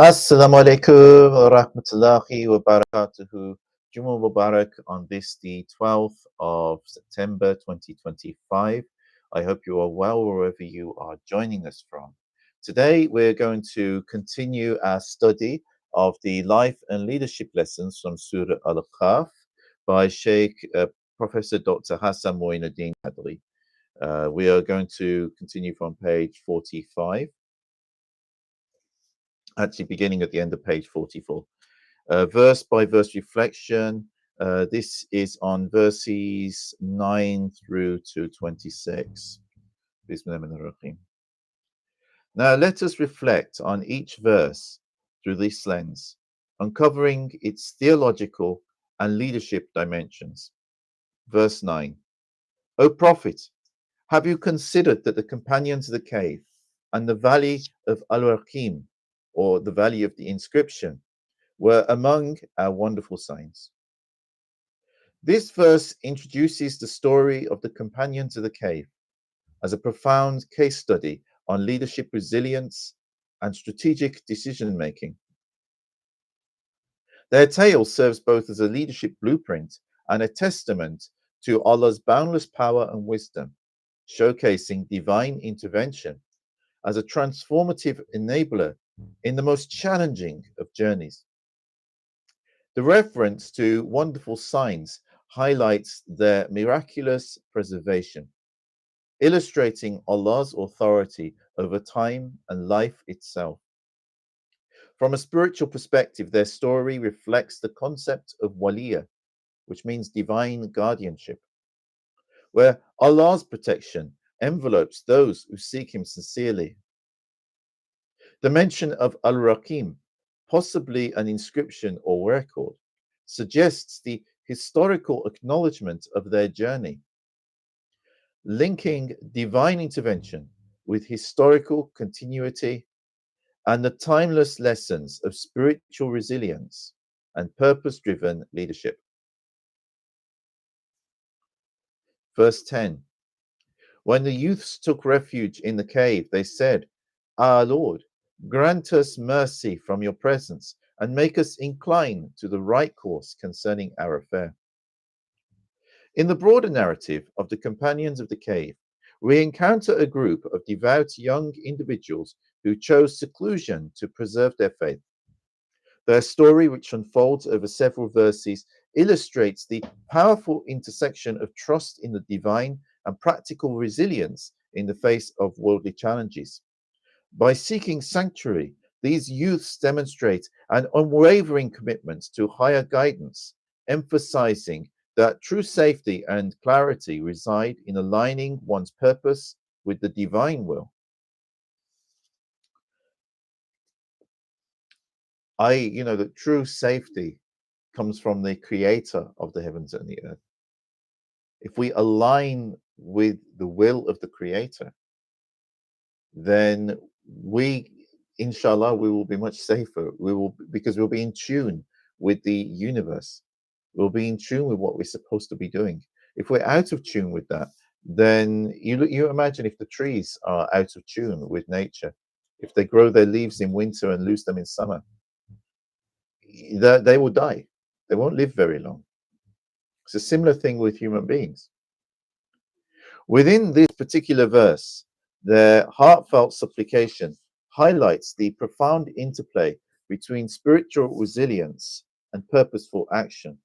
Assalamu alaikum wa rahmatullahi wa barakatuhu. Jumu'ah Mubarak on this, the 12th of September 2025. I hope you are well wherever you are joining us from. Today, we're going to continue our study of the life and leadership lessons from Surah al-Kahf by Sheikh Professor Dr. Hassan Mohi-ud-Din Qadri. We are going to continue from page 45, actually beginning at the end of page 44. Verse by verse reflection. This is on verses 9 through to 26. Bismillahirrahmanirrahim. Now let us reflect on each verse through this lens, uncovering its theological and leadership dimensions. Verse 9. O Prophet, have you considered that the companions of the cave and the valley of al-Rakim, or the valley of the inscription, were among our wonderful signs? This verse introduces the story of the companions of the cave as a profound case study on leadership resilience and strategic decision making. Their tale serves both as a leadership blueprint and a testament to Allah's boundless power and wisdom, showcasing divine intervention as a transformative enabler in the most challenging of journeys. The reference to wonderful signs highlights their miraculous preservation, illustrating Allah's authority over time and life itself. From a spiritual perspective, their story reflects the concept of waliya, which means divine guardianship, where Allah's protection envelopes those who seek Him sincerely. The mention of al-Raqim, possibly an inscription or record, suggests the historical acknowledgement of their journey, linking divine intervention with historical continuity and the timeless lessons of spiritual resilience and purpose driven leadership. Verse 10. When the youths took refuge in the cave, they said, Our Lord, grant us mercy from your presence and make us incline to the right course concerning our affair. In the broader narrative of the companions of the cave, we encounter a group of devout young individuals who chose seclusion to preserve their faith. Their story, which unfolds over several verses, illustrates the powerful intersection of trust in the divine and practical resilience in the face of worldly challenges. By seeking sanctuary, these youths demonstrate an unwavering commitment to higher guidance, emphasizing that true safety and clarity reside in aligning one's purpose with the divine will. That true safety comes from the creator of the heavens and the earth. If we align with the will of the creator, then inshallah, we will be much safer. Because we'll be in tune with the universe. We'll be in tune with what we're supposed to be doing. If we're out of tune with that, then you imagine if the trees are out of tune with nature, if they grow their leaves in winter and lose them in summer, they will die. They won't live very long. It's a similar thing with human beings. Within this particular verse, their heartfelt supplication highlights the profound interplay between spiritual resilience and purposeful action.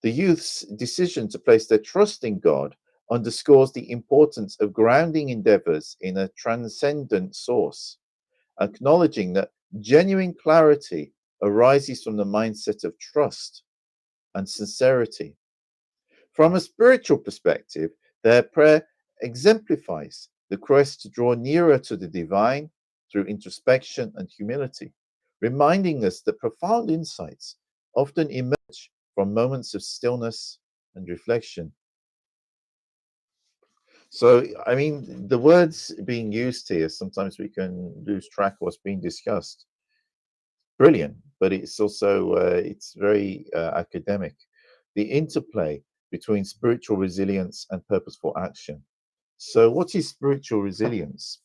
The youth's decision to place their trust in God underscores the importance of grounding endeavors in a transcendent source, acknowledging that genuine clarity arises from the mindset of trust and sincerity. From a spiritual perspective, their prayer exemplifies the quest to draw nearer to the divine through introspection and humility, reminding us that profound insights often emerge from moments of stillness and reflection. So, the words being used here, sometimes we can lose track of what's being discussed. Brilliant, but it's also it's very academic. The interplay between spiritual resilience and purposeful action. So, what is spiritual resilience?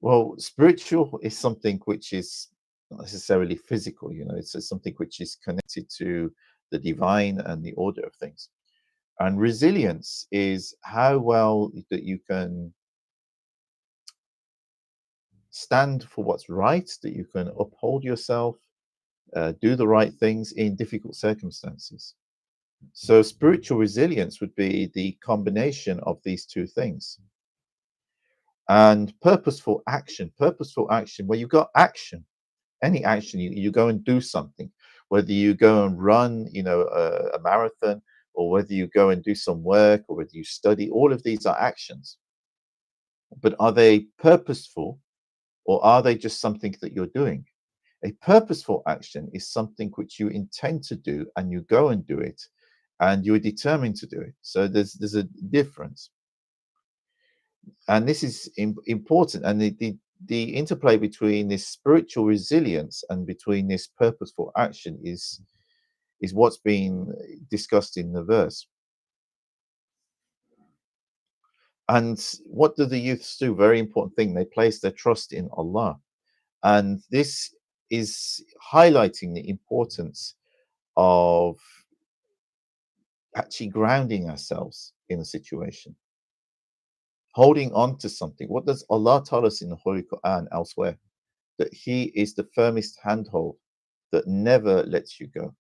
Well, spiritual is something which is not necessarily physical, it's something which is connected to the divine and the order of things. And resilience is how well that you can stand for what's right, that you can uphold yourself, do the right things in difficult circumstances. So, spiritual resilience would be the combination of these two things. And purposeful action, where you've got action, any action, you go and do something, whether you go and run, a marathon, or whether you go and do some work, or whether you study, all of these are actions. But are they purposeful, or are they just something that you're doing? A purposeful action is something which you intend to do and you go and do it and you're determined to do it. So there's a difference. And this is important. And the interplay between this spiritual resilience and between this purposeful action is what's being discussed in the verse. And what do the youths do? Very important thing. They place their trust in Allah. And this is highlighting the importance of actually grounding ourselves in a situation, holding on to something. What does Allah tell us in the Holy Quran elsewhere? That He is the firmest handhold that never lets you go.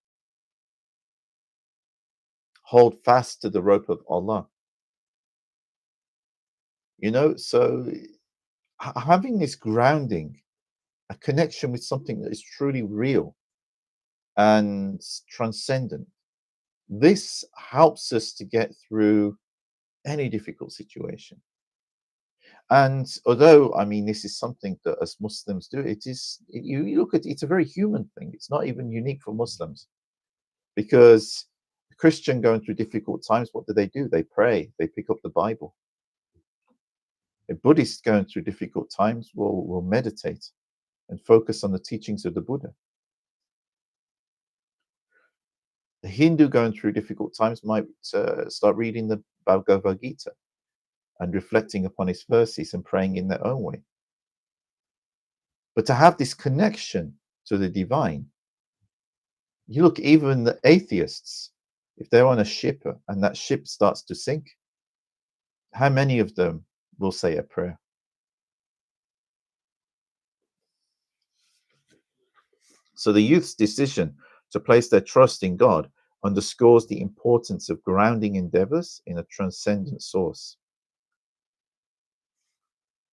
Hold fast to the rope of Allah. So having this grounding, a connection with something that is truly real and transcendent, this helps us to get through any difficult situation. And although, I mean, this is something that as Muslims do, you look at it's a very human thing. It's not even unique for Muslims because a Christian going through difficult times, what do? They pray, they pick up the Bible. A Buddhist going through difficult times will meditate and focus on the teachings of the Buddha. A Hindu going through difficult times might start reading the Bhagavad Gita and reflecting upon its verses and praying in their own way. But to have this connection to the divine, you look, even the atheists, if they're on a ship and that ship starts to sink, how many of them will say a prayer? So the youth's decision to place their trust in God underscores the importance of grounding endeavors in a transcendent source,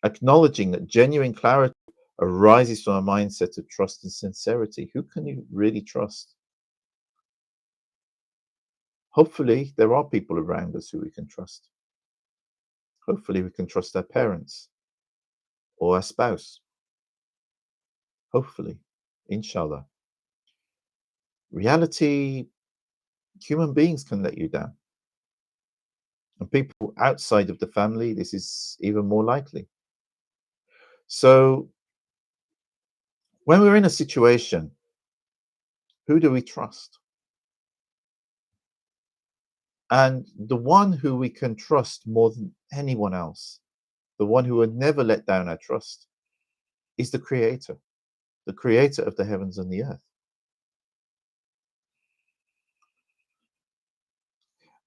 acknowledging that genuine clarity arises from a mindset of trust and sincerity. Who can you really trust? Hopefully, there are people around us who we can trust. Hopefully, we can trust our parents or our spouse. Hopefully, inshallah. Reality, human beings can let you down. And people outside of the family, this is even more likely. So, when we're in a situation, who do we trust? And the one who we can trust more than anyone else, the one who would never let down our trust, is the creator of the heavens and the earth.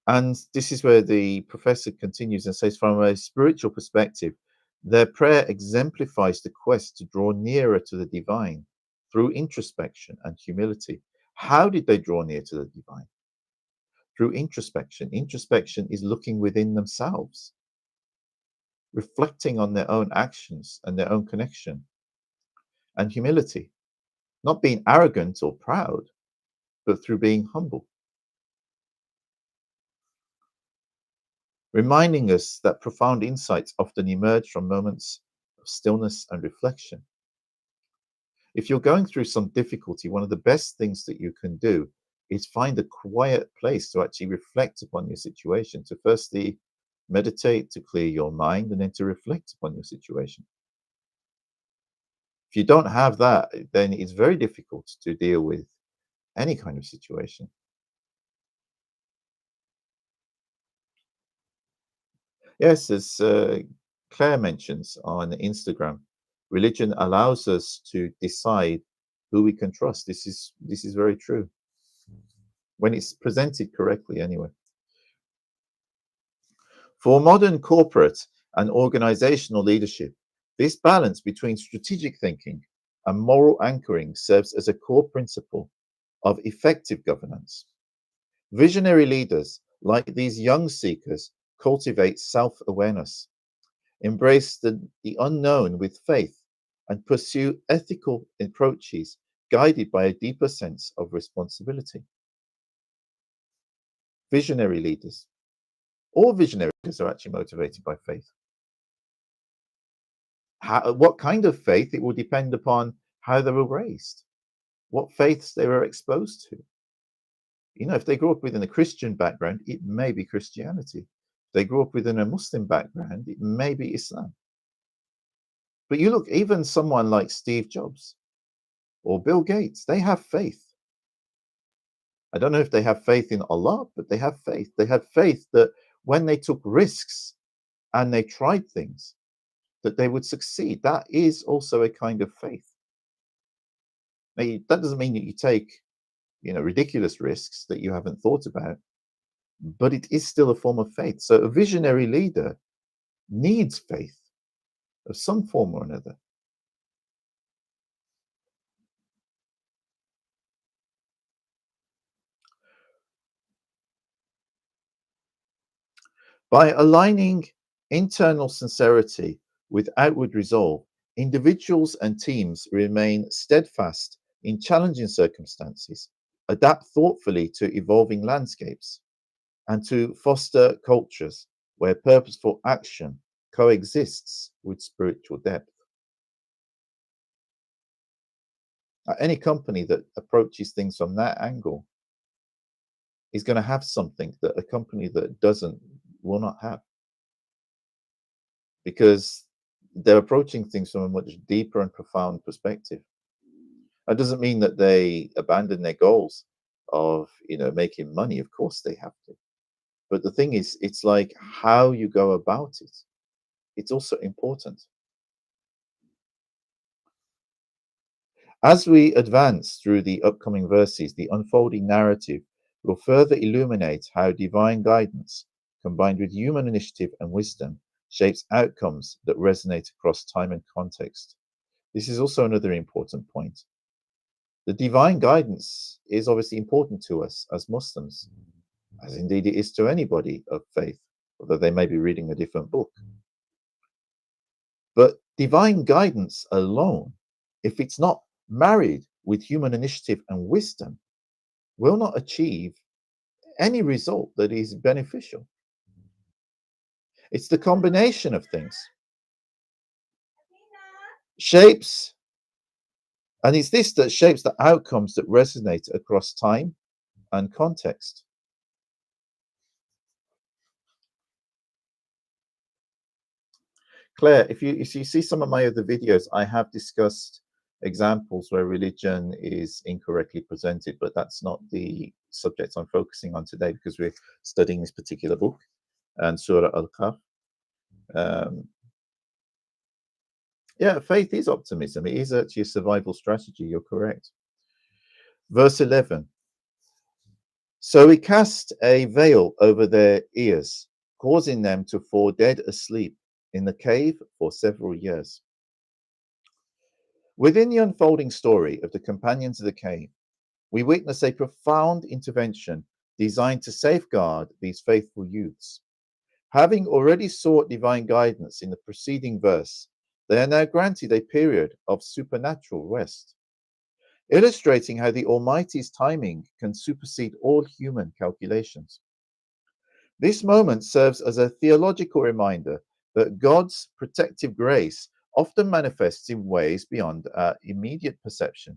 And this is where the professor continues and says, from a spiritual perspective, their prayer exemplifies the quest to draw nearer to the divine through introspection and humility. How did they draw near to the divine? Through introspection. Introspection is looking within themselves, reflecting on their own actions and their own connection. And humility, not being arrogant or proud, but through being humble, reminding us that profound insights often emerge from moments of stillness and reflection. If you're going through some difficulty, one of the best things that you can do is find a quiet place to actually reflect upon your situation, to firstly meditate, to clear your mind, and then to reflect upon your situation. If you don't have that, then it's very difficult to deal with any kind of situation. Yes, as Claire mentions on Instagram, Religion allows us to decide who we can trust. This is very true when it's presented correctly, anyway. For modern corporate and organizational leadership, this balance between strategic thinking and moral anchoring serves as a core principle of effective governance. Visionary leaders, like these young seekers, cultivate self awareness, embrace the unknown with faith, and pursue ethical approaches guided by a deeper sense of responsibility. Visionary leaders, all visionary leaders are actually motivated by faith. What kind of faith? It will depend upon how they were raised, what faiths they were exposed to. If they grew up within a Christian background, it may be Christianity. If they grew up within a Muslim background, it may be Islam. But you look, even someone like Steve Jobs or Bill Gates, they have faith. I don't know if they have faith in Allah, but they have faith. They have faith that when they took risks and they tried things, that they would succeed. That is also a kind of faith. Now, that doesn't mean that you take, ridiculous risks that you haven't thought about, but it is still a form of faith. So a visionary leader needs faith of some form or another. By aligning internal sincerity with outward resolve, individuals and teams remain steadfast in challenging circumstances, adapt thoughtfully to evolving landscapes, and to foster cultures where purposeful action coexists with spiritual depth. Any company that approaches things from that angle is going to have something that a company that doesn't will not have, because they're approaching things from a much deeper and profound perspective. That doesn't mean that they abandon their goals of making money. Of course they have to. But the thing is, it's like how you go about it. It's also important. As we advance through the upcoming verses, the unfolding narrative will further illuminate how divine guidance, combined with human initiative and wisdom, shapes outcomes that resonate across time and context. This is also another important point. The divine guidance is obviously important to us as Muslims, as indeed it is to anybody of faith, although they may be reading a different book. But divine guidance alone, if it's not married with human initiative and wisdom, will not achieve any result that is beneficial. It's the combination of things. Shapes, and it's this that shapes the outcomes that resonate across time and context. Claire, if you see some of my other videos, I have discussed examples where religion is incorrectly presented, but that's not the subject I'm focusing on today because we're studying this particular book and Surah al-Kahf. Yeah, faith is optimism. It is actually a survival strategy. You're correct. Verse 11. So we cast a veil over their ears, causing them to fall dead asleep in the cave for several years. Within the unfolding story of the companions of the cave, we witness a profound intervention designed to safeguard these faithful youths. Having already sought divine guidance in the preceding verse, they are now granted a period of supernatural rest, illustrating how the Almighty's timing can supersede all human calculations. This moment serves as a theological reminder that God's protective grace often manifests in ways beyond our immediate perception,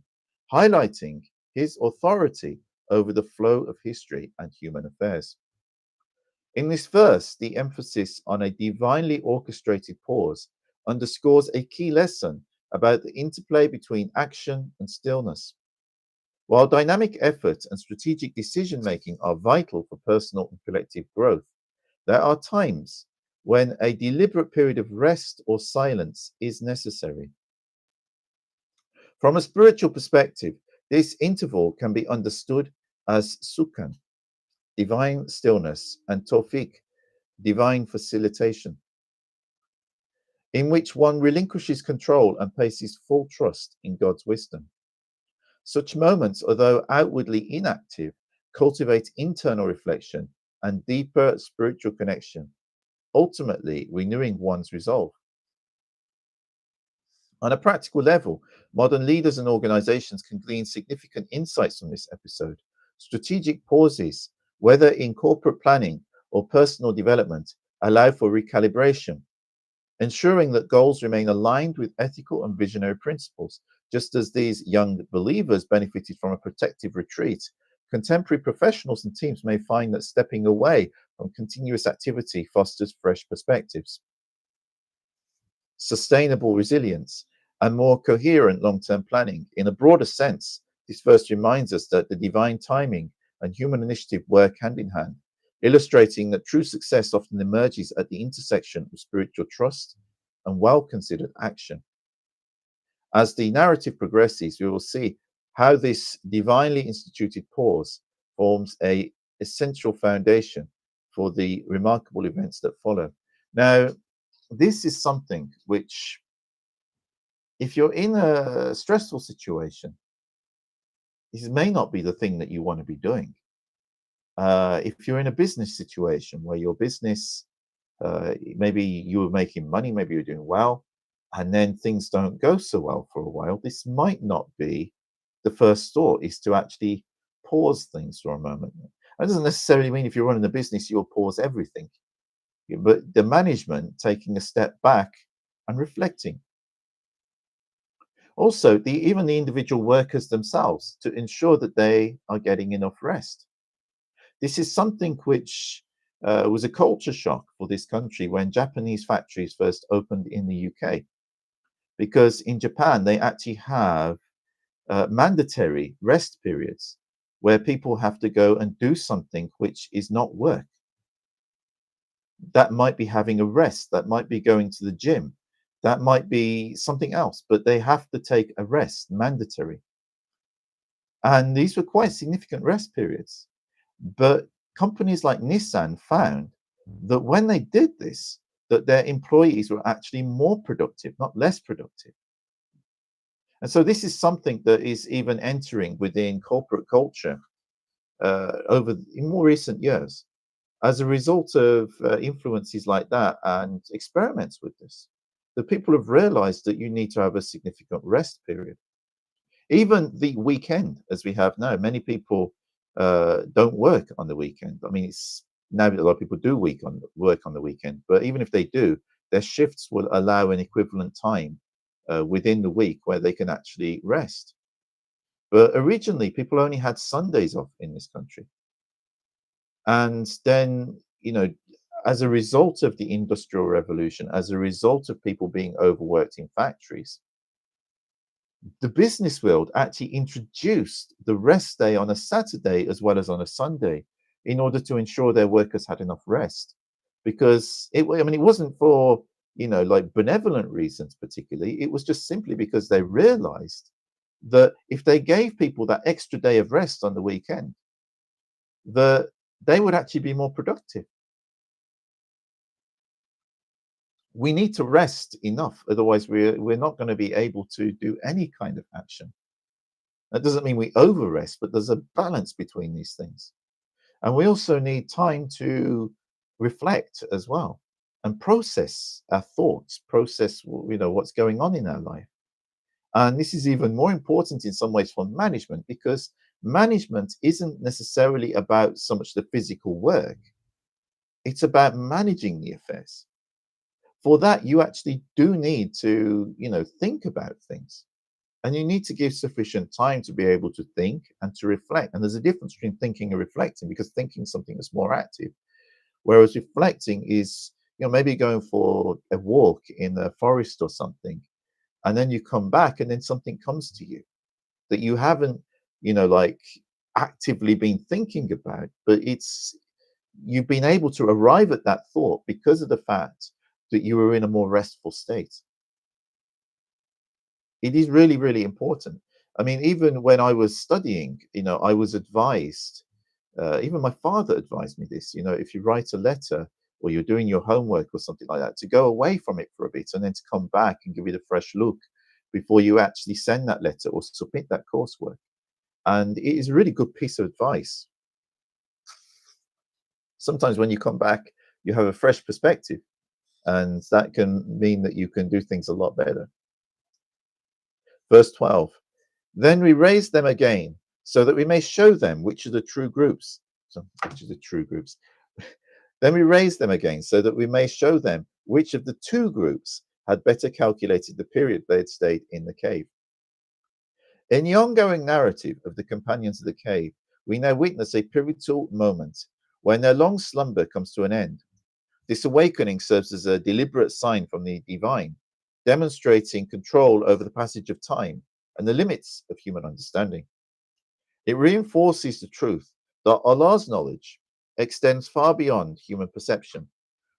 highlighting his authority over the flow of history and human affairs. In this verse, the emphasis on a divinely orchestrated pause underscores a key lesson about the interplay between action and stillness. While dynamic effort and strategic decision making are vital for personal and collective growth, there are times when a deliberate period of rest or silence is necessary. From a spiritual perspective, this interval can be understood as sukan, divine stillness, and tawfiq, divine facilitation, in which one relinquishes control and places full trust in God's wisdom. Such moments, although outwardly inactive, cultivate internal reflection and deeper spiritual connection, ultimately renewing one's resolve. On a practical level, modern leaders and organizations can glean significant insights from this episode. Strategic pauses, whether in corporate planning or personal development, allow for recalibration, ensuring that goals remain aligned with ethical and visionary principles. Just as these young believers benefited from a protective retreat, contemporary professionals and teams may find that stepping away from continuous activity fosters fresh perspectives, sustainable resilience, and more coherent long term planning. In a broader sense, this verse reminds us that the divine timing and human initiative work hand in hand, illustrating that true success often emerges at the intersection of spiritual trust and well considered action. As the narrative progresses, we will see how this divinely instituted pause forms a essential foundation for the remarkable events that follow. Now, this is something which, if you're in a stressful situation, this may not be the thing that you want to be doing. If you're in a business situation where your business, maybe you were making money, maybe you're doing well, and then things don't go so well for a while, this might not be the first thought, is to actually pause things for a moment. That doesn't necessarily mean if you're running a business, you'll pause everything, but the management taking a step back and reflecting. Also, even the individual workers themselves to ensure that they are getting enough rest. This is something which was a culture shock for this country when Japanese factories first opened in the UK, because in Japan they actually have mandatory rest periods where people have to go and do something which is not work. That might be having a rest, that might be going to the gym, that might be something else, but they have to take a rest, mandatory. And these were quite significant rest periods. But companies like Nissan found that when they did this, that their employees were actually more productive, not less productive. And so this is something that is even entering within corporate culture over in more recent years as a result of influences like that and experiments with this. The people have realized that you need to have a significant rest period. Even the weekend, as we have now, many people don't work on the weekend. I mean, it's now that a lot of people do work on the weekend, but even if they do, their shifts will allow an equivalent time within the week where they can actually rest. But originally, people only had Sundays off in this country. And then, as a result of the Industrial Revolution, as a result of people being overworked in factories, the business world actually introduced the rest day on a Saturday as well as on a Sunday in order to ensure their workers had enough rest. Because it wasn't for, like benevolent reasons particularly. It was just simply because they realized that if they gave people that extra day of rest on the weekend, that they would actually be more productive. We need to rest enough, otherwise we're not going to be able to do any kind of action. That doesn't mean we over rest, but there's a balance between these things. And we also need time to reflect as well and process our thoughts, process what's going on in our life. And this is even more important in some ways for management, because management isn't necessarily about so much the physical work, it's about managing the affairs. For that, you actually do need to, think about things. And you need to give sufficient time to be able to think and to reflect. And there's a difference between thinking and reflecting, because thinking is something that's more active, whereas reflecting is, maybe going for a walk in the forest or something, and then you come back and then something comes to you that you haven't, like actively been thinking about, but you've been able to arrive at that thought because of the fact that you were in a more restful state. It is really, really important. I mean, even when I was studying, I was advised, even my father advised me this, if you write a letter or you're doing your homework or something like that, to go away from it for a bit and then to come back and give it a fresh look before you actually send that letter or submit that coursework. And it is a really good piece of advice. Sometimes when you come back, you have a fresh perspective, and that can mean that you can do things a lot better. Verse 12. Then we raise them again, so that we may show them which are the true groups. So, which are the true groups? Then we raise them again, so that we may show them which of the two groups had better calculated the period they had stayed in the cave. In the ongoing narrative of the companions of the cave, we now witness a pivotal moment when their long slumber comes to an end. This awakening serves as a deliberate sign from the divine, demonstrating control over the passage of time and the limits of human understanding. It reinforces the truth that Allah's knowledge extends far beyond human perception,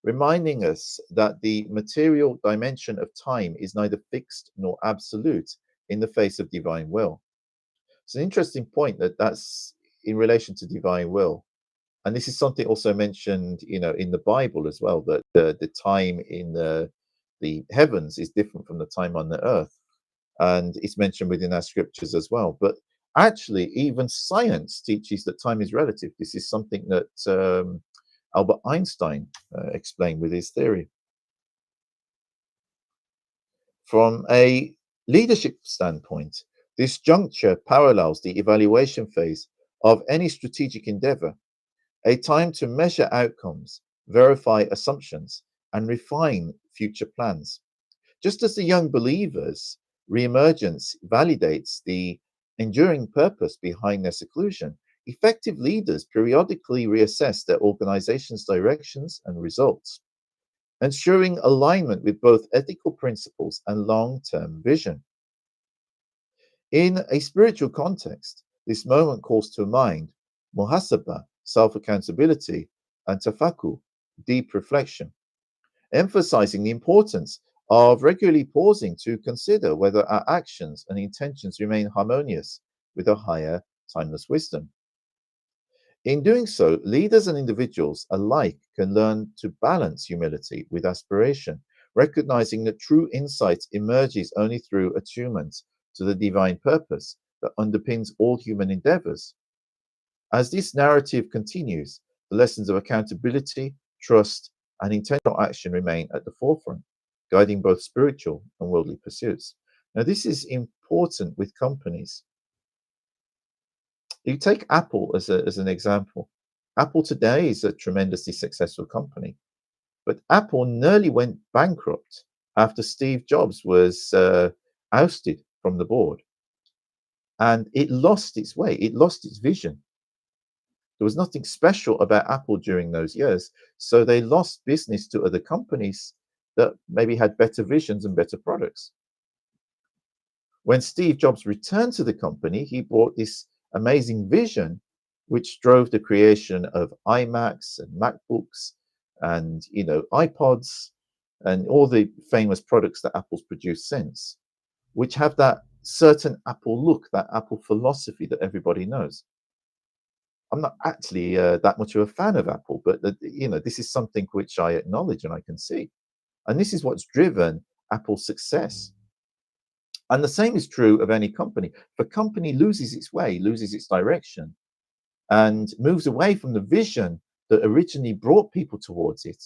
reminding us that the material dimension of time is neither fixed nor absolute in the face of divine will. It's an interesting point that's in relation to divine will. And this is something also mentioned, in the Bible as well, that the time in the heavens is different from the time on the earth. And it's mentioned within our scriptures as well. But actually, even science teaches that time is relative. This is something that Albert Einstein explained with his theory. From a leadership standpoint, this juncture parallels the evaluation phase of any strategic endeavor, a time to measure outcomes, verify assumptions, and refine future plans. Just as the young believers' reemergence validates the enduring purpose behind their seclusion, effective leaders periodically reassess their organization's directions and results, ensuring alignment with both ethical principles and long term vision. In a spiritual context, this moment calls to mind muhasabah, self accountability, and tafakkur, deep reflection, emphasizing the importance of regularly pausing to consider whether our actions and intentions remain harmonious with a higher timeless wisdom. In doing so, leaders and individuals alike can learn to balance humility with aspiration, recognizing that true insight emerges only through attunement to the divine purpose that underpins all human endeavors. As this narrative continues, the lessons of accountability, trust, and intentional action remain at the forefront, guiding both spiritual and worldly pursuits. Now, this is important with companies. You take Apple as an example. Apple today is a tremendously successful company, but Apple nearly went bankrupt after Steve Jobs was ousted from the board, and it lost its way, it lost its vision. There was nothing special about Apple during those years, so they lost business to other companies that maybe had better visions and better products. When Steve Jobs returned to the company, he brought this amazing vision, which drove the creation of iMacs and MacBooks and iPods and all the famous products that Apple's produced since, which have that certain Apple look, that Apple philosophy that everybody knows. I'm not actually that much of a fan of Apple, but this is something which I acknowledge and I can see, and this is what's driven Apple's success. And the same is true of any company. If a company loses its way, loses its direction, and moves away from the vision that originally brought people towards it,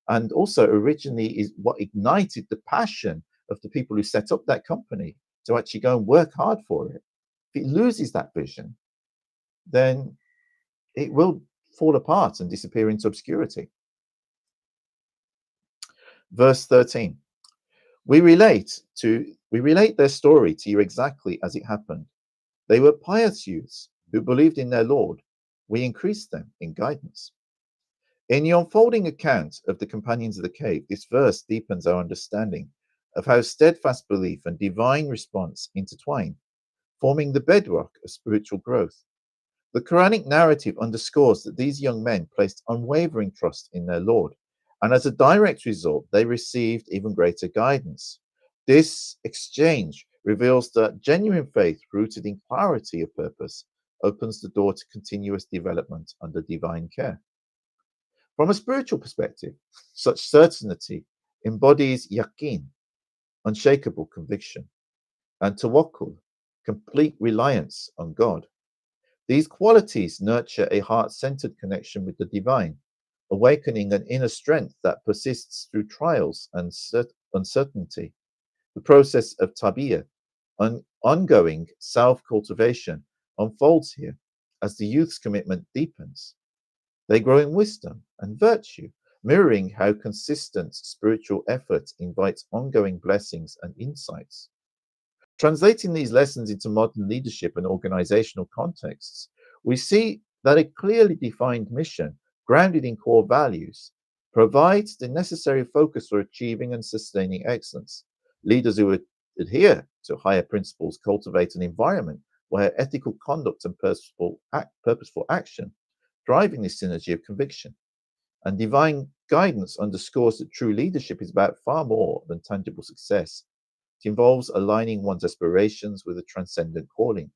and also originally is what ignited the passion of the people who set up that company to actually go and work hard for it. If it loses that vision, then it will fall apart and disappear into obscurity. Verse 13. We relate their story to you exactly as it happened. They were pious youths who believed in their Lord. We increased them in guidance. In the unfolding account of the companions of the cave, this verse deepens our understanding of how steadfast belief and divine response intertwine, forming the bedrock of spiritual growth. The Quranic narrative underscores that these young men placed unwavering trust in their Lord, and as a direct result, they received even greater guidance. This exchange reveals that genuine faith rooted in clarity of purpose opens the door to continuous development under divine care. From a spiritual perspective, such certainty embodies yaqeen, unshakable conviction, and tawakkul, complete reliance on God. These qualities nurture a heart centered connection with the divine, awakening an inner strength that persists through trials and uncertainty. The process of tabiyah, ongoing self cultivation, unfolds here as the youth's commitment deepens. They grow in wisdom and virtue, mirroring how consistent spiritual effort invites ongoing blessings and insights. Translating these lessons into modern leadership and organizational contexts, we see that a clearly defined mission, grounded in core values, provides the necessary focus for achieving and sustaining excellence. Leaders who adhere to higher principles cultivate an environment where ethical conduct and purposeful action driving this synergy of conviction. And divine guidance underscores that true leadership is about far more than tangible success. It involves aligning one's aspirations with a transcendent calling.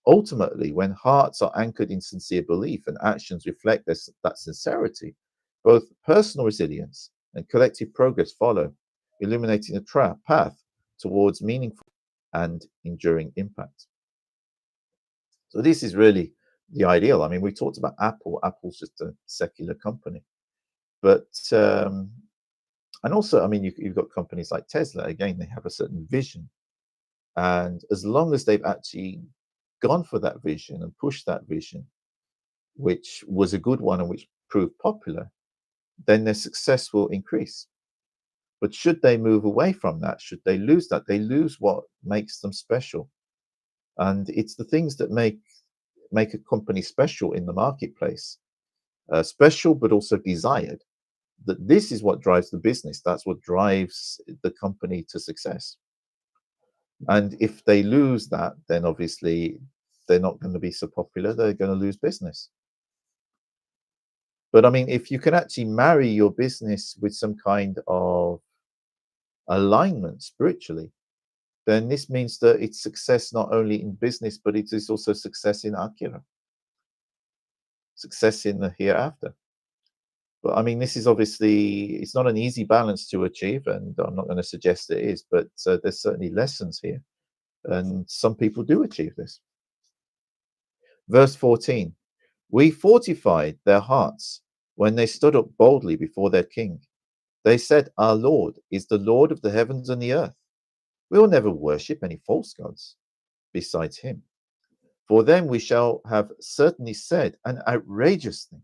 Ultimately, when hearts are anchored in sincere belief and actions reflect that sincerity, both personal resilience and collective progress follow, illuminating a path towards meaningful and enduring impact. So, this is really the ideal. I mean, we talked about Apple. Apple's just a secular company. But, and also, I mean, you've got companies like Tesla, again, they have a certain vision. And as long as they've actually gone for that vision and pushed that vision, which was a good one and which proved popular, then their success will increase. But should they move away from that, should they lose that, they lose what makes them special. And it's the things that make a company special in the marketplace, special but also desired. That this is what drives the business. That's what drives the company to success. And if they lose that, then obviously they're not going to be so popular. They're going to lose business. But I mean, if you can actually marry your business with some kind of alignment spiritually, then this means that it's success not only in business, but it is also success in Akira, success in the hereafter. But I mean, this is obviously, it's not an easy balance to achieve, and I'm not going to suggest it is, but there's certainly lessons here, and some people do achieve this. Verse 14, we fortified their hearts when they stood up boldly before their king. They said, our Lord is the Lord of the heavens and the earth. We will never worship any false gods besides him. For them we shall have certainly said an outrageous thing.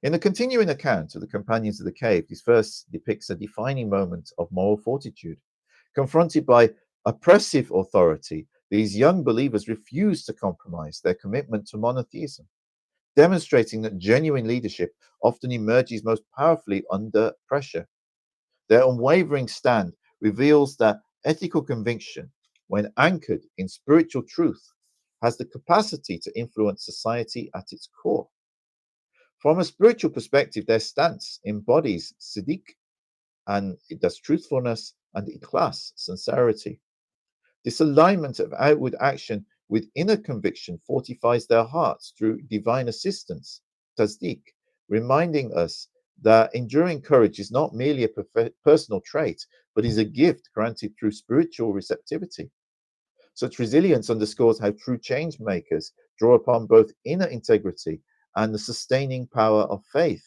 In the continuing account of the companions of the cave, this verse depicts a defining moment of moral fortitude. Confronted by oppressive authority, these young believers refused to compromise their commitment to monotheism, demonstrating that genuine leadership often emerges most powerfully under pressure. Their unwavering stand reveals that ethical conviction, when anchored in spiritual truth, has the capacity to influence society at its core. From a spiritual perspective, their stance embodies siddiq, and it does truthfulness, and ikhlas, sincerity. This alignment of outward action with inner conviction fortifies their hearts through divine assistance, tasdeeq, reminding us that enduring courage is not merely a personal trait, but is a gift granted through spiritual receptivity. Such resilience underscores how true change makers draw upon both inner integrity and the sustaining power of faith.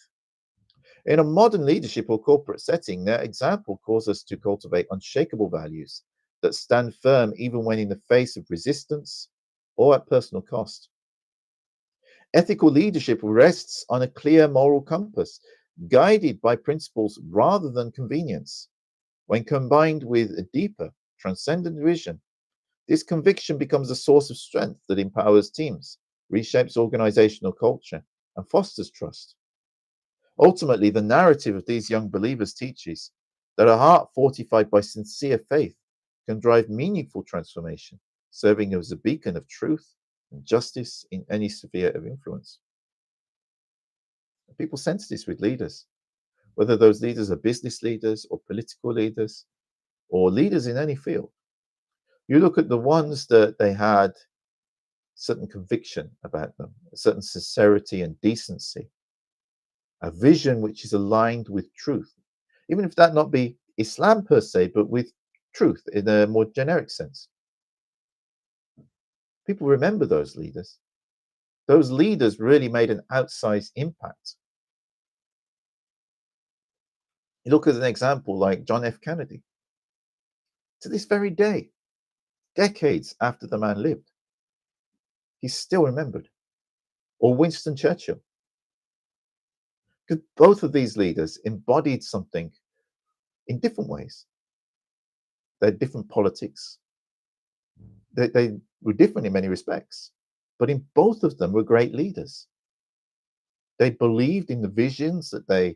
In a modern leadership or corporate setting, their example calls us to cultivate unshakable values that stand firm even when in the face of resistance or at personal cost. Ethical leadership rests on a clear moral compass, guided by principles rather than convenience. When combined with a deeper, transcendent vision, this conviction becomes a source of strength that empowers teams, reshapes organizational culture, and fosters trust. Ultimately, the narrative of these young believers teaches that a heart fortified by sincere faith can drive meaningful transformation, serving as a beacon of truth and justice in any sphere of influence. People sense this with leaders, whether those leaders are business leaders or political leaders. or leaders in any field, you look at the ones that they had certain conviction about them, a certain sincerity and decency, a vision which is aligned with truth, even if that not be Islam per se, but with truth in a more generic sense. People remember those leaders. Those leaders really made an outsized impact. You look at an example like John F. Kennedy. To this very day, decades after the man lived, he's still remembered. Or Winston Churchill. Because both of these leaders embodied something in different ways. They had different politics. They were different in many respects. But in both of them were great leaders. They believed in the visions that they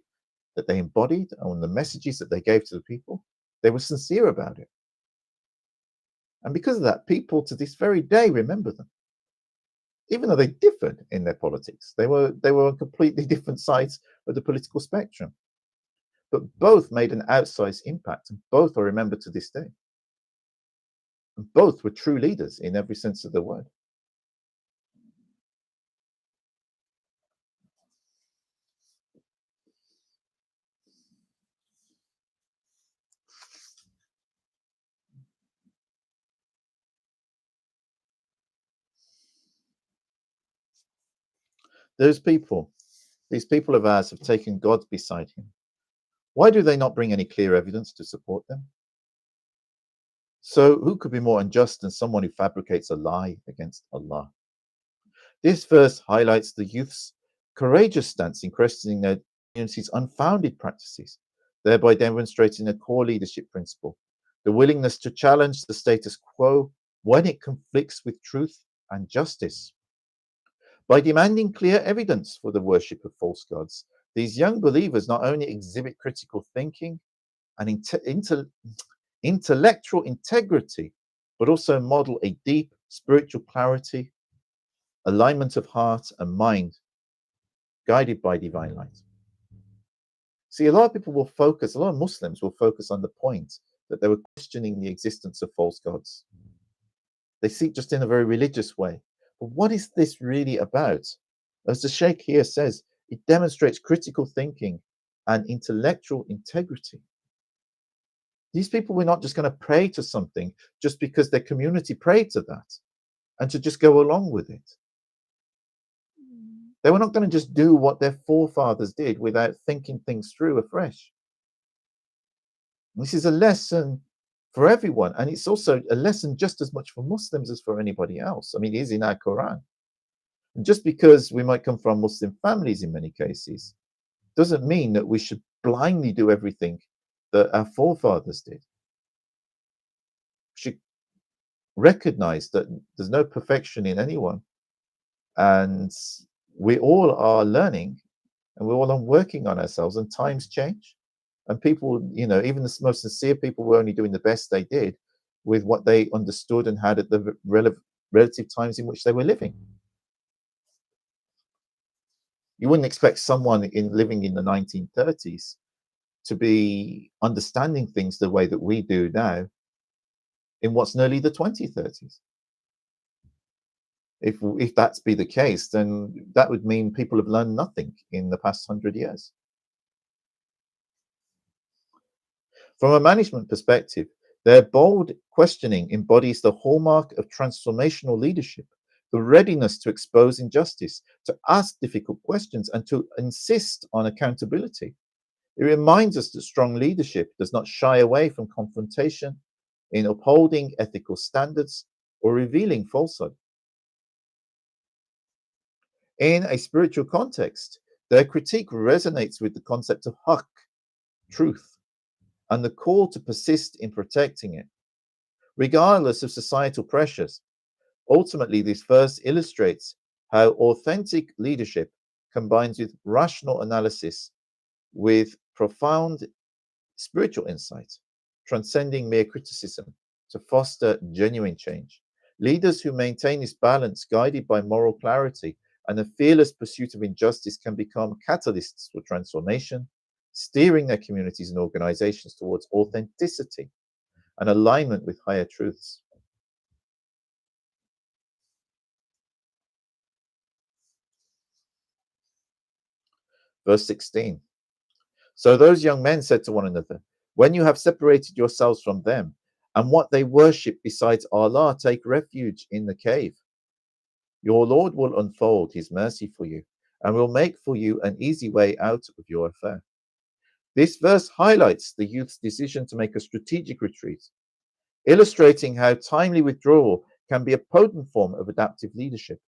embodied and the messages that they gave to the people. They were sincere about it. And because of that, people to this very day remember them. Even though they differed in their politics, they were on completely different sides of the political spectrum. But both made an outsized impact, and both are remembered to this day. And both were true leaders in every sense of the word. These people of ours have taken God beside him. Why do they not bring any clear evidence to support them? So who could be more unjust than someone who fabricates a lie against Allah? This verse highlights the youth's courageous stance in questioning their community's unfounded practices, thereby demonstrating a core leadership principle, the willingness to challenge the status quo when it conflicts with truth and justice. By demanding clear evidence for the worship of false gods, these young believers not only exhibit critical thinking and intellectual integrity, but also model a deep spiritual clarity, alignment of heart and mind, guided by divine light. See, a lot of people will focus, a lot of Muslims will focus on the point that they were questioning the existence of false gods. They see it just in a very religious way. But what is this really about? As the Sheikh here says, it demonstrates critical thinking and intellectual integrity. These people were not just going to pray to something just because their community prayed to that and to just go along with it. They were not going to just do what their forefathers did without thinking things through afresh. This is a lesson for everyone, and it's also a lesson just as much for Muslims as for anybody else. I mean, it is in our Quran. And just because we might come from Muslim families in many cases, doesn't mean that we should blindly do everything that our forefathers did. We should recognize that there's no perfection in anyone, and we all are learning, and we're all working on ourselves, and times change. And people, even the most sincere people were only doing the best they did with what they understood and had at the relative times in which they were living. You wouldn't expect someone living in the 1930s to be understanding things the way that we do now in what's nearly the 2030s. If that's be the case, then that would mean people have learned nothing in the past 100 years. From a management perspective, their bold questioning embodies the hallmark of transformational leadership, the readiness to expose injustice, to ask difficult questions, and to insist on accountability. It reminds us that strong leadership does not shy away from confrontation in upholding ethical standards or revealing falsehood. In a spiritual context, their critique resonates with the concept of haqq, truth, and the call to persist in protecting it, regardless of societal pressures. Ultimately, this verse illustrates how authentic leadership combines with rational analysis with profound spiritual insight, transcending mere criticism to foster genuine change. Leaders who maintain this balance, guided by moral clarity and a fearless pursuit of injustice, can become catalysts for transformation, steering their communities and organizations towards authenticity, and alignment with higher truths. Verse 16. So those young men said to one another, when you have separated yourselves from them and what they worship besides Allah, take refuge in the cave. Your Lord will unfold his mercy for you and will make for you an easy way out of your affair. This verse highlights the youth's decision to make a strategic retreat, illustrating how timely withdrawal can be a potent form of adaptive leadership.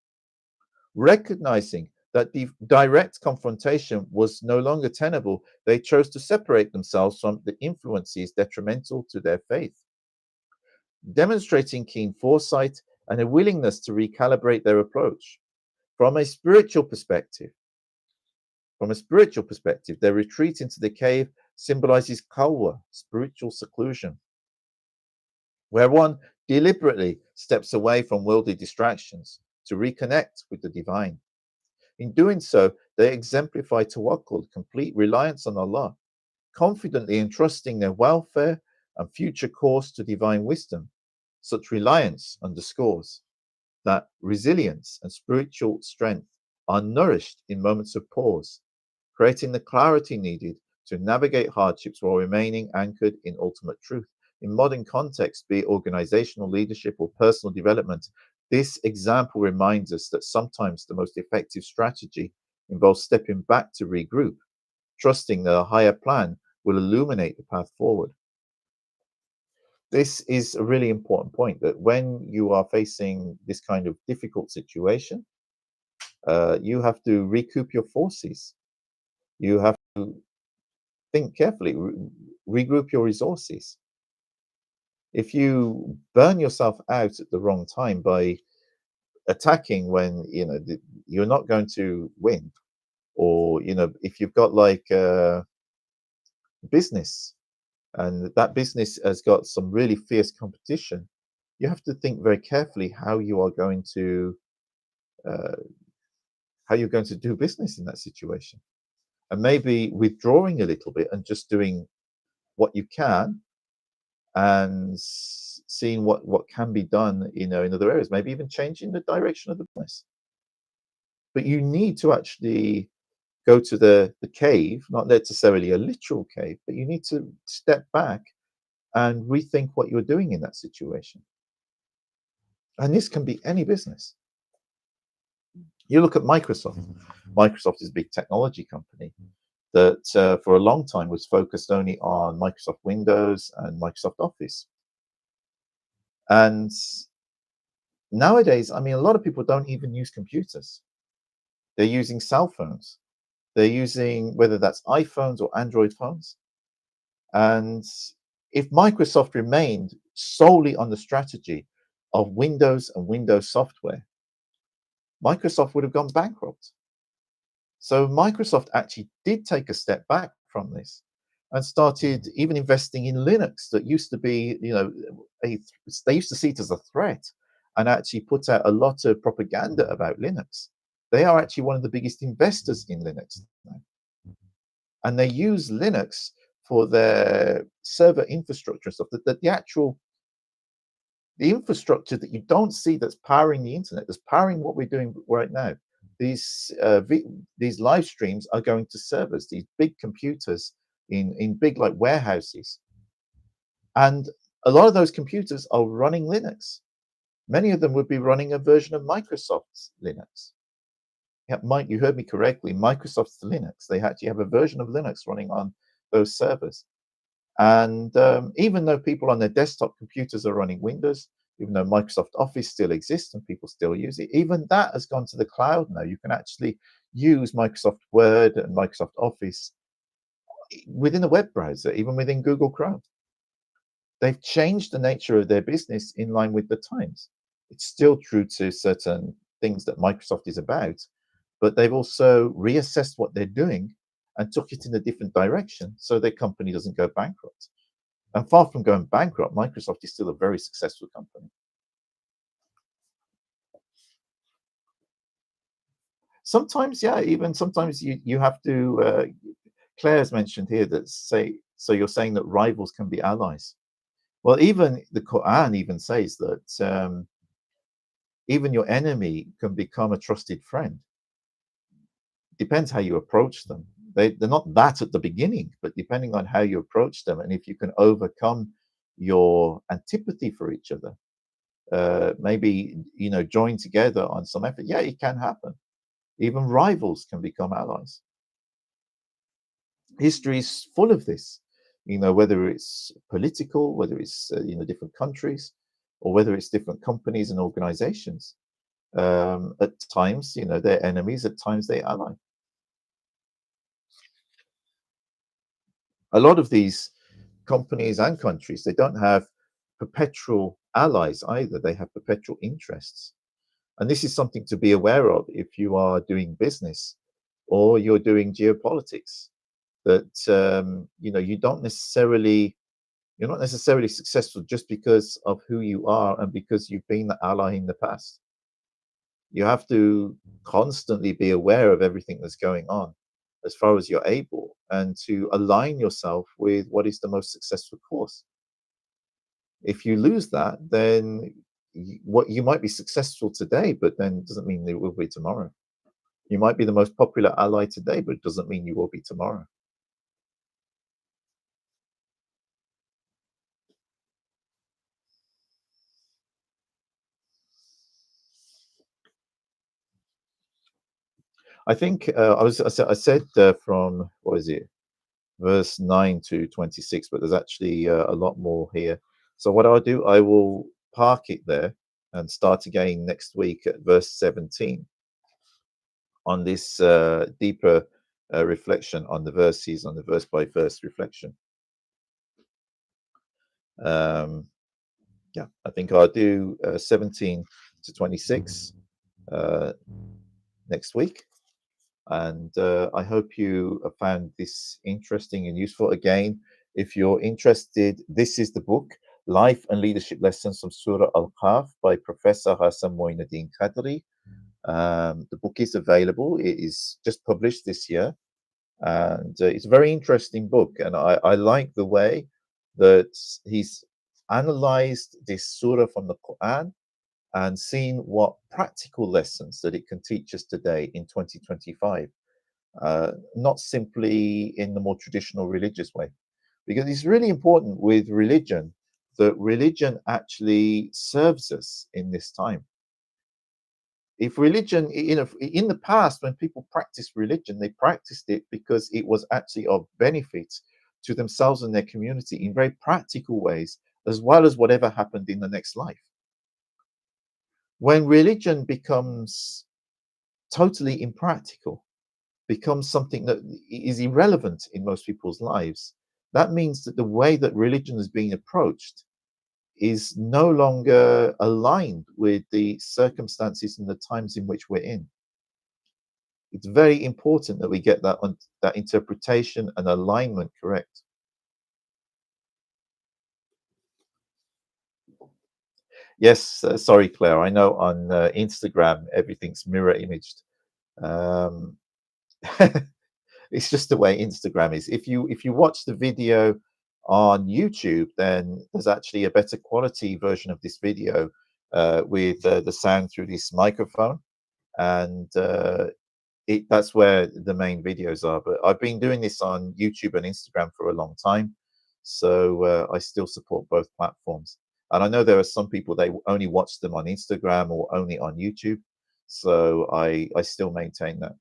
Recognizing that the direct confrontation was no longer tenable, they chose to separate themselves from the influences detrimental to their faith, demonstrating keen foresight and a willingness to recalibrate their approach. From a spiritual perspective, their retreat into the cave symbolizes khalwa, spiritual seclusion, where one deliberately steps away from worldly distractions to reconnect with the divine. In doing so, they exemplify tawakkul, complete reliance on Allah, confidently entrusting their welfare and future course to divine wisdom. Such reliance underscores that resilience and spiritual strength are nourished in moments of pause, creating the clarity needed to navigate hardships while remaining anchored in ultimate truth. In modern contexts, be it organizational leadership or personal development, this example reminds us that sometimes the most effective strategy involves stepping back to regroup, trusting that a higher plan will illuminate the path forward. This is a really important point, that when you are facing this kind of difficult situation, you have to recoup your forces. You have to think carefully, regroup your resources. If you burn yourself out at the wrong time by attacking when you're not going to win, or if you've got like a business and that business has got some really fierce competition, you have to think very carefully how you are going to uh, how you're going to do business in that situation, and maybe withdrawing a little bit and just doing what you can and seeing what can be done, in other areas, maybe even changing the direction of the business. But you need to actually go to the cave, not necessarily a literal cave, but you need to step back and rethink what you're doing in that situation. And this can be any business. You look at Microsoft. Microsoft is a big technology company that for a long time was focused only on Microsoft Windows and Microsoft Office. And nowadays, I mean, a lot of people don't even use computers. They're using cell phones. They're using, whether that's iPhones or Android phones. And if Microsoft remained solely on the strategy of Windows and Windows software, Microsoft would have gone bankrupt. So Microsoft actually did take a step back from this and started even investing in Linux that used to be, they used to see it as a threat, and actually put out a lot of propaganda about Linux. They are actually one of the biggest investors in Linux now. And they use Linux for their server infrastructure and stuff, the infrastructure that you don't see, that's powering the internet, that's powering what we're doing right now. These live streams are going to servers, these big computers in big like warehouses, and a lot of those computers are running Linux. Many of them would be running a version of Microsoft's Linux. Yeah, Mike, you heard me correctly. Microsoft's Linux. They actually have a version of Linux running on those servers. And even though people on their desktop computers are running Windows, even though Microsoft Office still exists and people still use it, even that has gone to the cloud now. You can actually use Microsoft Word and Microsoft Office within a web browser, even within Google Chrome. They've changed the nature of their business in line with the times. It's still true to certain things that Microsoft is about, but they've also reassessed what they're doing and took it in a different direction so their company doesn't go bankrupt. And far from going bankrupt, Microsoft is still a very successful company. Sometimes, yeah, even sometimes you have to. Claire's mentioned here that so you're saying that rivals can be allies. Well, even the Quran even says that even your enemy can become a trusted friend. Depends how you approach them. They're not that at the beginning, but depending on how you approach them, and if you can overcome your antipathy for each other, maybe join together on some effort. Yeah, it can happen. Even rivals can become allies. History is full of this. Whether it's political, whether it's different countries, or whether it's different companies and organizations. At times, they're enemies. At times, they ally. A lot of these companies and countries, they don't have perpetual allies either. They have perpetual interests. And this is something to be aware of if you are doing business or you're doing geopolitics. That you're not necessarily successful just because of who you are and because you've been the ally in the past. You have to constantly be aware of everything that's going on as far as you're able and to align yourself with what is the most successful course. If you lose that, then what you might be successful today, but then it doesn't mean it will be tomorrow. You might be the most popular ally today, but it doesn't mean you will be tomorrow. I think I said from what is it, verse 9 to 26, but there's actually a lot more here. So what I'll do, I will park it there and start again next week at verse 17 on this deeper reflection on the verses, on the verse by verse reflection. Um, yeah, I think I'll do 17 to 26 uh, next week. And I hope you found this interesting and useful. Again, if you're interested, this is the book, Life and Leadership Lessons from Surah al-Kahf by Professor Hassan Mohi-ud-Din Qadri. The book is available. It is just published this year. And it's a very interesting book. And I like the way that he's analyzed this surah from the Quran and seen what practical lessons that it can teach us today in 2025, not simply in the more traditional religious way. Because it's really important with religion that religion actually serves us in this time. If religion, in the past, when people practiced religion, they practiced it because it was actually of benefit to themselves and their community in very practical ways, as well as whatever happened in the next life. When religion becomes totally impractical, becomes something that is irrelevant in most people's lives, that means that the way that religion is being approached is no longer aligned with the circumstances and the times in which we're in. It's very important that we get that interpretation and alignment correct. Yes, sorry, Claire. I know on Instagram everything's mirror imaged. Um, it's just the way Instagram is. If you watch the video on YouTube, then there's actually a better quality version of this video with the sound through this microphone, and that's where the main videos are. But I've been doing this on YouTube and Instagram for a long time, so I still support both platforms. And I know there are some people they only watch them on Instagram or only on YouTube, so I still maintain that.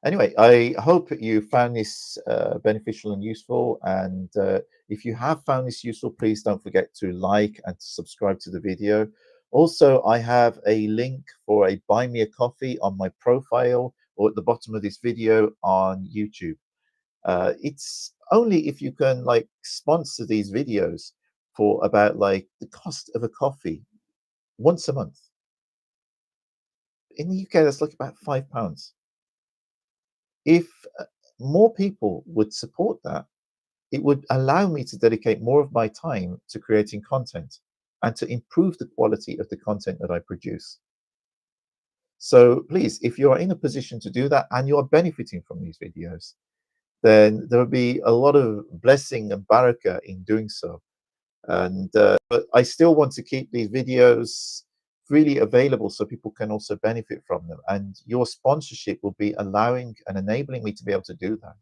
Anyway, I hope you found this beneficial and useful. And if you have found this useful, please don't forget to like and to subscribe to the video. Also, I have a link for a buy me a coffee on my profile or at the bottom of this video on YouTube. It's only if you can like sponsor these videos for about like the cost of a coffee once a month. In the UK, that's like about £5. If more people would support that, it would allow me to dedicate more of my time to creating content and to improve the quality of the content that I produce. So please, if you are in a position to do that and you are benefiting from these videos, then there will be a lot of blessing and barakah in doing so. And but I still want to keep these videos freely available so people can also benefit from them. And your sponsorship will be allowing and enabling me to be able to do that.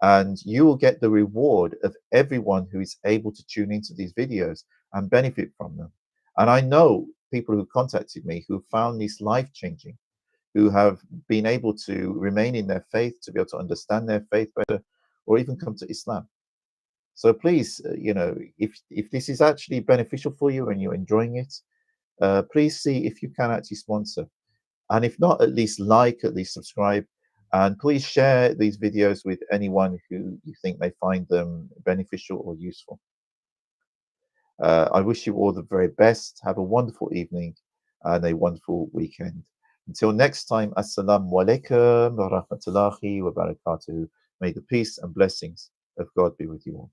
And you will get the reward of everyone who is able to tune into these videos and benefit from them. And I know people who contacted me who found this life changing, who have been able to remain in their faith, to be able to understand their faith better, or even come to Islam. So please, if this is actually beneficial for you and you're enjoying it, please see if you can actually sponsor. And if not, at least like, at least subscribe, and please share these videos with anyone who you think may find them beneficial or useful. I wish you all the very best. Have a wonderful evening and a wonderful weekend. Until next time, Assalamu alaikum wa rahmatullahi wa barakatuh. May the peace and blessings of God be with you all.